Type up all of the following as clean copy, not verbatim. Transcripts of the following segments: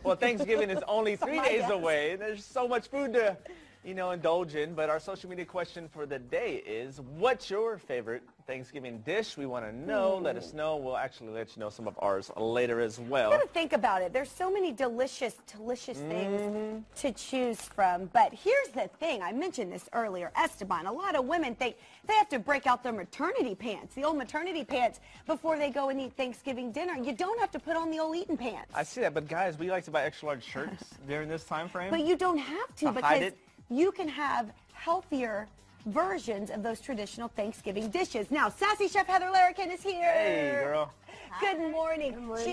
Well, Thanksgiving is only 3 days away. There's so much food to, indulge in. But our social media question for the day is, what's your favorite Thanksgiving dish? We want to know. Let us know. We'll actually let you know some of ours later as well. You gotta think about it. There's so many delicious things to choose from. But here's the thing. I mentioned this earlier, Esteban. A lot of women think they have to break out their maternity pants, the old maternity pants, before they go and eat Thanksgiving dinner. You don't have to put on the old eating pants. I see that, but guys, we like to buy extra large shirts during this time frame. But you don't have to hide because it. you can have healthier versions of those traditional Thanksgiving dishes. Now, Sassy Chef Heather Larican is here. Hey, girl. Good morning. Good morning.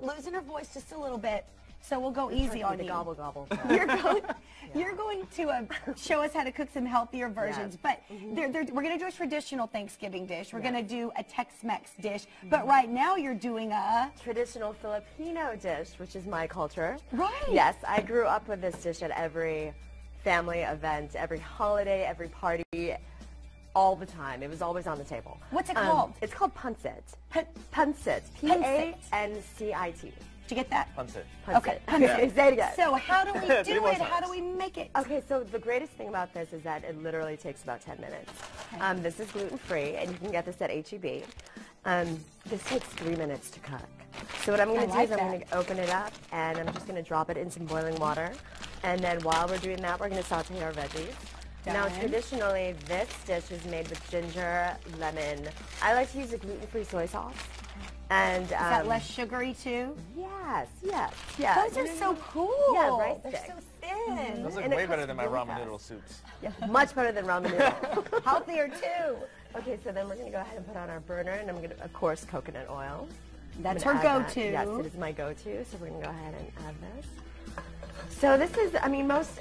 She's losing her voice just a little bit, so we'll go easy on you. Gobble, gobble. You're going to show us how to cook some healthier versions, but we're going to do a traditional Thanksgiving dish. We're going to do a Tex-Mex dish, but right now you're doing a traditional Filipino dish, which is my culture. Right. Yes, I grew up with this dish at every family event, every holiday, every party, all the time. It was always on the table. What's it called? It's called pancit. Pancit. Pancit. P-A-N-C-I-T. Did you get that? Pancit. Okay, pancit. Say it again. So how do we do it? How do we make it? Okay, so the greatest thing about this is that it literally takes about 10 minutes. Okay. This is gluten-free, and you can get this at H-E-B. This takes 3 minutes to cook. So what I'm going to do is I'm going to open it up, and I'm just going to drop it in some boiling water. And then while we're doing that, we're going to saute our veggies. Now, traditionally, this dish is made with ginger, lemon. I like to use a gluten-free soy sauce. And is that less sugary too? Yes. Those are so cool. Yeah, rice They're sticks. so thin. Those look way better than my ramen noodle soups. Yeah, much better than ramen noodle. Healthier too. Okay, so then we're going to go ahead and put on our burner, and I'm going to, of course, coconut oil. That's her go-to. Yes, it is my go-to, so we're going to go ahead and add this. So this is, I mean, most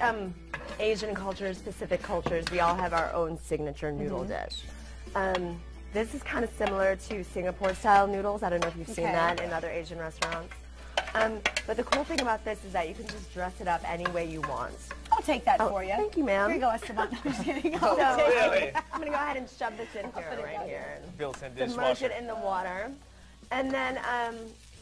Asian cultures, Pacific cultures, we all have our own signature noodle dish. This is kind of similar to Singapore-style noodles. I don't know if you've seen that in other Asian restaurants. But the cool thing about this is that you can just dress it up any way you want. I'll take that for you. Thank you, ma'am. Here you go, Esteban. I'm just kidding. Oh, really? I'm going to go ahead and shove this in here, right here. Built-in Submerge dishwasher. it in the water. And then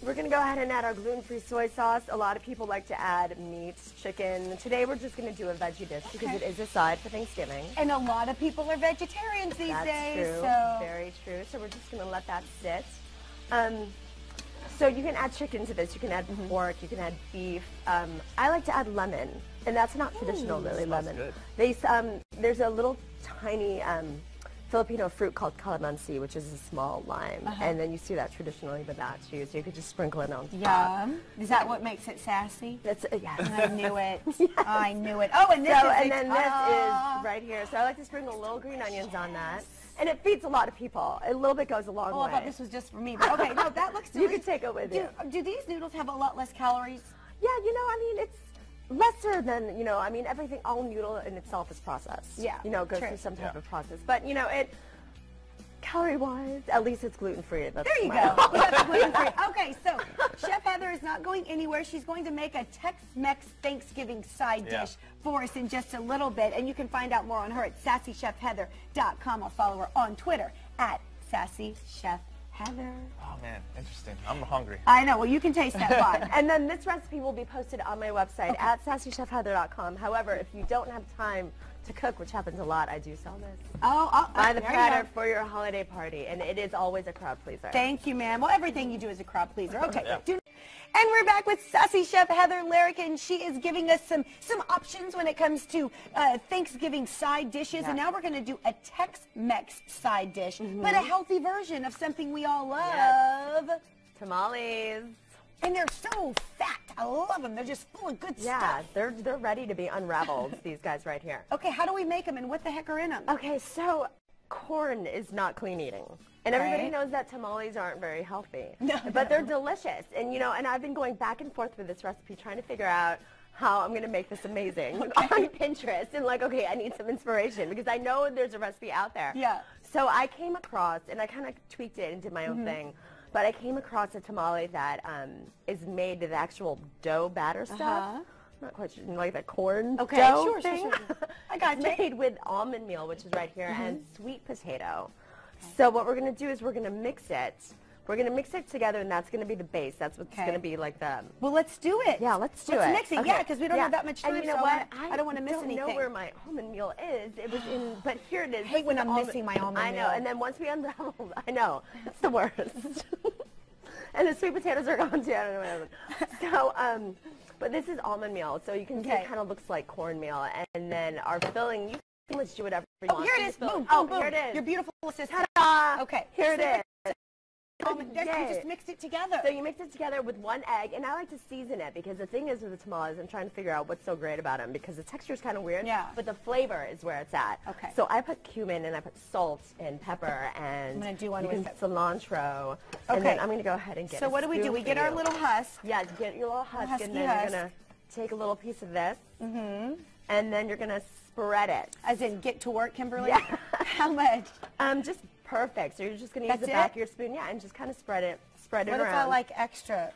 we're going to go ahead and add our gluten-free soy sauce. A lot of people like to add meat, chicken. Today we're just going to do a veggie dish because it is a side for Thanksgiving. And a lot of people are vegetarians these days. That's true. So. Very true. So we're just going to let that sit. So you can add chicken to this. You can add pork. You can add beef. I like to add lemon, and that's not traditional, really. Lemon. Good. There's a little tiny Filipino fruit called calamansi, which is a small lime, and then you see that traditionally with that too. So you could just sprinkle it on top. Yum. Is that what makes it sassy? That's yes. I knew it. I knew it. Oh, and this and then this is right here. So I like to sprinkle little green onions on that. And it feeds a lot of people. A little bit goes a long way. Oh, I thought this was just for me. But okay, no, that looks delicious. You can take it with you. Do these noodles have a lot less calories? Yeah, I mean, it's lesser than, I mean, everything, all noodle in itself is processed. Yeah, Goes through some type of process. But, it, calorie-wise, at least it's gluten-free. There you go. That's gluten-free. Okay, so Chef Heather is not going anywhere. She's going to make a Tex-Mex Thanksgiving side dish for us in just a little bit. And you can find out more on her at sassychefheather.com. I'll follow her on Twitter at Sassy Chef Heather. Oh, man, interesting. I'm hungry. I know. Well, you can taste that vibe. And then this recipe will be posted on my website at sassychefheather.com. However, if you don't have time to cook, which happens a lot, I do sell this. Buy the platter for your holiday party, and it is always a crowd pleaser. Thank you, ma'am. Well, everything you do is a crowd pleaser. Okay. And we're back with Sassy Chef Heather Larican. She is giving us some options when it comes to Thanksgiving side dishes. And now we're going to do a Tex-Mex side dish, but a healthy version of something we all love. Tamales. And they're so fat. I love them. They're just full of good stuff. Yeah, they're ready to be unraveled, these guys right here. Okay, how do we make them, and what the heck are in them? Okay, so corn is not clean eating. And everybody knows that tamales aren't very healthy. But they're delicious. And, and I've been going back and forth with this recipe, trying to figure out how I'm going to make this amazing on Pinterest. And okay, I need some inspiration because I know there's a recipe out there. Yeah. So I came across, and I kind of tweaked it and did my own thing. But I came across a tamale that is made of the actual dough batter stuff. I'm not quite sure, like the corn dough thing. I got it. Made with almond meal, which is right here, and sweet potato. So what we're going to do is we're going to mix it We're going to mix it together, and that's going to be the base. That's what's going to be like the... Well, let's do it. Yeah, let's do it. Let's mix it, okay. yeah, because we don't have that much time, and you know so what? I don't want to miss anything. I don't know where my almond meal is. It was in, but here it is. I hate when I'm missing my almond meal. I know, and then once we unravel, I know, it's the worst. And the sweet potatoes are gone too. I don't know what happened. So, but this is almond meal, so you can see it kind of looks like cornmeal, and then our filling, you can just do whatever you want. Here it is. Boom, oh, boom, boom. here it is. Your beautiful assistant. Ta-da! Okay. Here it is. You just mixed it together. So you mix it together with 1 egg, and I like to season it because the thing is with the tamales, I'm trying to figure out what's so great about them because the texture is kind of weird, but the flavor is where it's at. Okay. So I put cumin and I put salt and pepper and I'm gonna do one with cilantro. And then I'm going to go ahead and get. So what do we do? We get our little husk. Yeah, get your little husk, and then you're going to take a little piece of this, and then you're going to spread it. As in, get to work, Kimberly. Yeah. How much? Just perfect. So you're just going to use the back of your spoon, and just kind of spread it around. What if I like extra?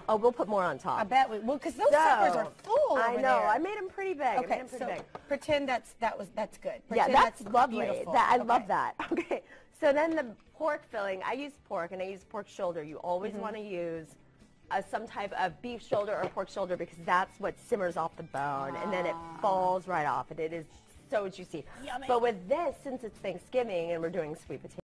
Oh, we'll put more on top. I bet we will, because those suckers are full. I know. There. I made them pretty big. Okay, pretend that's good. Pretend that's lovely. Beautiful. I love that. Okay. So then the pork filling, I use pork, and I use pork shoulder. You always want to use some type of beef shoulder or pork shoulder because that's what simmers off the bone, and then it falls right off, and it is so juicy. Yummy. But with this, since it's Thanksgiving and we're doing sweet potato